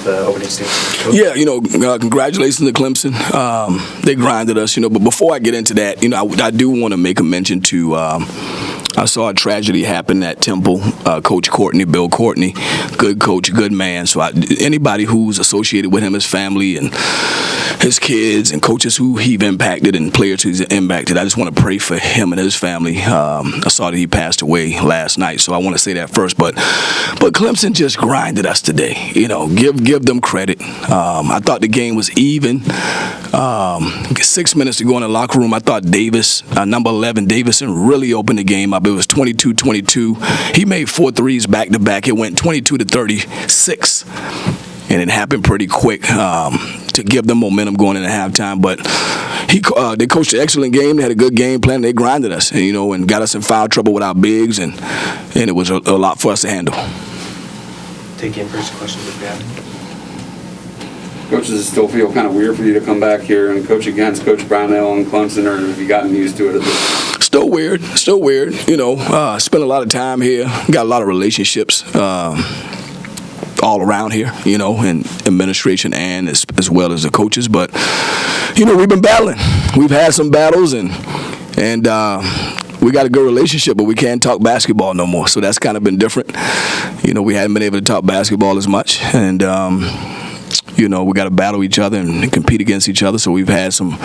with the opening statement? Yeah, congratulations to Clemson. They grinded us, but before I get into that, I do want to make a mention to I saw a tragedy happen at Temple. Coach Courtney, Bill Courtney, good coach, good man. So anybody who's associated with him, his family and his kids and coaches who he's impacted and players who's impacted, I just want to pray for him and his family. I saw that he passed away last night, so I want to say that first. But Clemson just grinded us today. Give them credit. I thought the game was even. 6 minutes to go in the locker room, I thought Davis, number 11, Davison, really opened the game up. It was 22-22. He made 4 threes back-to-back. It went 22-36. And it happened pretty quick to give them momentum going into halftime. But they coached an excellent game. They had a good game plan. They grinded us, and got us in foul trouble with our bigs, and it was a lot for us to handle. Take in first questions if you have. Coach, does it still feel kind of weird for you to come back here and coach against Coach Brownell and Clemson, or have you gotten used to it at this point? Still weird. Spent a lot of time here. Got a lot of relationships all around here, in administration and as well as the coaches. But, we've been battling. We've had some battles, and we got a good relationship, but we can't talk basketball no more. So that's kind of been different. We hadn't been able to talk basketball as much, and we got to battle each other and compete against each other. So we've had some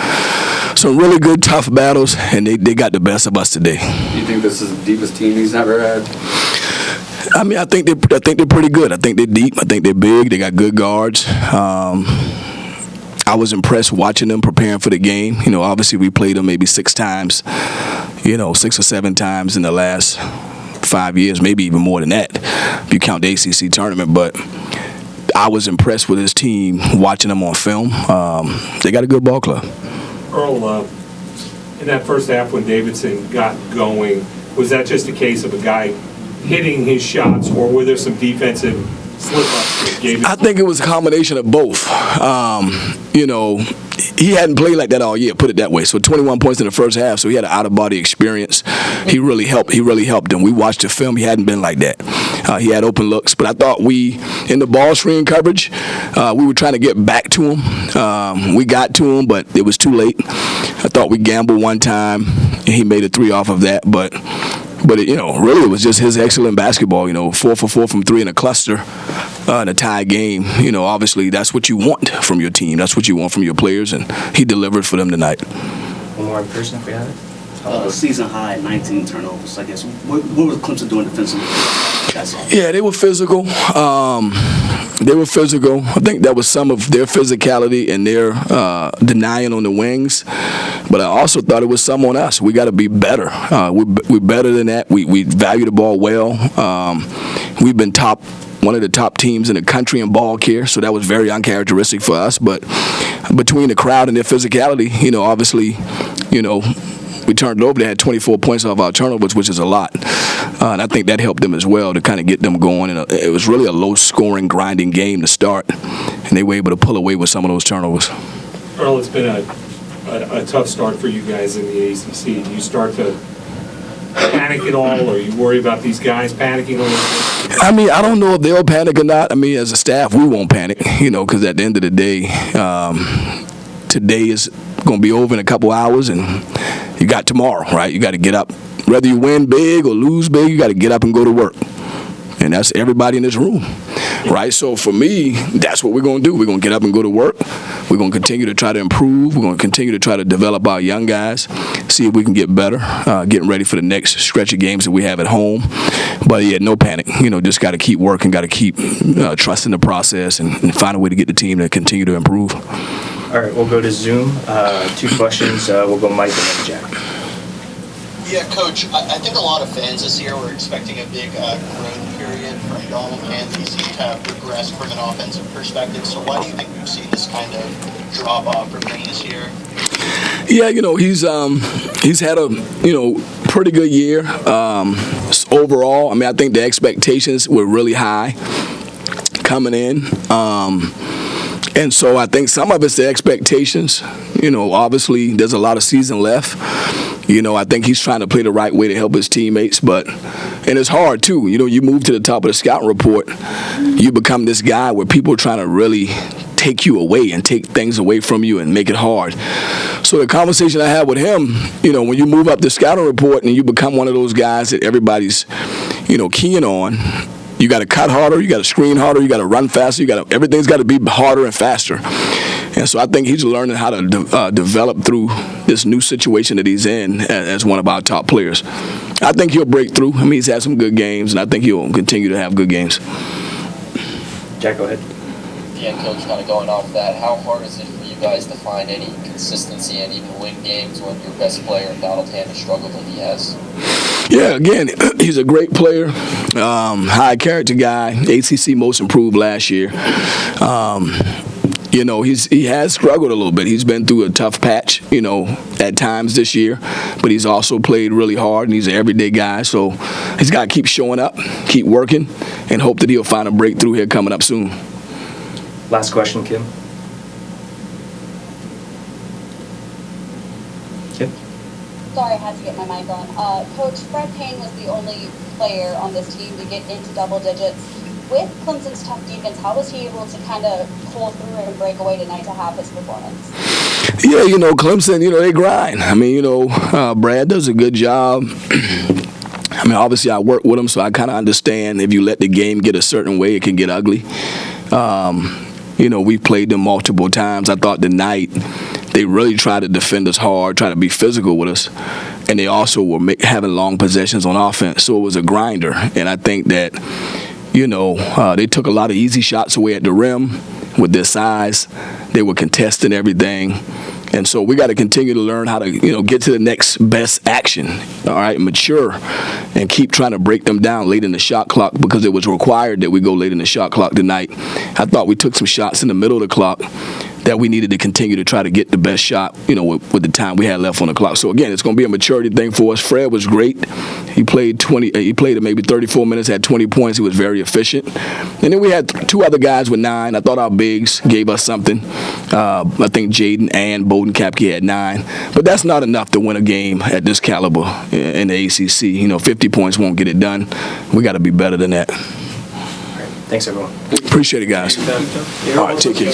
really good, tough battles, and they got the best of us today. Do you think this is the deepest team he's ever had? I think they're pretty good. I think they're deep. I think they're big. They got good guards. I was impressed watching them preparing for the game. Obviously we played them maybe 6 times, 6 or 7 times in the last 5 years, maybe even more than that, if you count the ACC tournament. But I was impressed with his team watching them on film. They got a good ball club. Earl, in that first half when Davidson got going, was that just a case of a guy hitting his shots, or were there some defensive slip-ups? I think it was a combination of both. He hadn't played like that all year, put it that way. So 21 points in the first half, so he had an out-of-body experience. He really helped him. We watched the film. He hadn't been like that. He had open looks. But I thought in the ball screen coverage, we were trying to get back to him. We got to him, but it was too late. I thought we gambled one time, and he made a 3 off of that. But really it was just his excellent basketball, 4 for 4 from 3 in a cluster in a tie game. Obviously that's what you want from your team. That's what you want from your players, and he delivered for them tonight. One more in person if we have it. Season high, 19 turnovers, I guess. What was Clemson doing defensively? Yeah, they were physical. I think that was some of their physicality and their denying on the wings. But I also thought it was some on us. We got to be better. We're better than that. We value the ball well. We've been one of the top teams in the country in ball care, so that was very uncharacteristic for us. But between the crowd and their physicality, obviously, we turned it over. They had 24 points off our turnovers, which is a lot. And I think that helped them as well to kind of get them going. And it was really a low-scoring, grinding game to start, and they were able to pull away with some of those turnovers. Earl, it's been a tough start for you guys in the ACC. Do you start to panic at all, or you worry about these guys panicking a little bit? I don't know if they'll panic or not. As a staff, we won't panic, because at the end of the day, today is going to be over in a couple hours, and you got tomorrow, right? You got to get up. Whether you win big or lose big, you got to get up and go to work. And that's everybody in this room, right? So for me, that's what we're going to do. We're going to get up and go to work. We're going to continue to try to improve. We're going to continue to try to develop our young guys, see if we can get better, getting ready for the next stretch of games that we have at home. But, yeah, no panic. Just got to keep working, got to keep trusting the process and find a way to get the team to continue to improve. All right, we'll go to Zoom. 2 questions. We'll go Mike and then Jack. Yeah, Coach, I think a lot of fans this year were expecting a big growth period from y'all, and he seemed to have regressed from an offensive perspective. So why do you think we've seen this kind of drop-off from him this year? Yeah, he's had a, pretty good year overall. I think the expectations were really high coming in. And so I think some of it's the expectations. Obviously there's a lot of season left. I think he's trying to play the right way to help his teammates, but And it's hard, too. You know, you move to the top of the scouting report, you become this guy where people are trying to really take you away and take things away from you and make it hard. So the conversation I had with him, you know, when you move up the scouting report and you become one of those guys that everybody's, you know, keying on, you got to cut harder, you got to screen harder, you got to run faster, everything's got to be harder and faster. And so I think he's learning how to develop through this new situation that he's in as one of our top players. I think he'll break through. I mean, he's had some good games, and I think he'll continue to have good games. Jack, go ahead. Yeah, Coach, kind of going off that, how hard is it for you guys to find any consistency and even win games when your best player, Donald Tan, has struggled like he has? Yeah, again, he's a great player, high character guy, ACC most improved last year. You know, he has struggled a little bit. He's been through a tough patch, you know, at times this year, but he's also played really hard, and he's an everyday guy. So he's got to keep showing up, keep working, and hope that he'll find a breakthrough here coming up soon. Last question, Kim. Kim? Sorry, I had to get my mic on. Coach, Fred Payne was the only player on this team to get into double digits. With Clemson's tough defense, how was he able to kind of pull through and break away tonight to have his performance? Yeah, you know, Clemson, you know, they grind. I mean, you know, Brad does a good job. I mean, obviously I work with him, so I kind of understand if you let the game get a certain way, it can get ugly. You know, we've played them multiple times. I thought tonight they really tried to defend us hard, try to be physical with us, and they also were having long possessions on offense, so it was a grinder. And I think that, you know, they took a lot of easy shots away at the rim with their size. They were contesting everything. And so we got to continue to learn how to, you know, get to the next best action, all right, mature, and keep trying to break them down late in the shot clock because it was required that we go late in the shot clock tonight. I thought we took some shots in the middle of the clock that we needed to continue to try to get the best shot, you know, with the time we had left on the clock. So again, it's going to be a maturity thing for us. Fred was great. He played maybe 34 minutes, had 20 points. He was very efficient. And then we had two other guys with 9. I thought our bigs gave us something. I think Jaden and Bowden Kapke had 9. But that's not enough to win a game at this caliber in the ACC. You know, 50 points won't get it done. We got to be better than that. Thanks, everyone. Appreciate it, guys. All right, take care.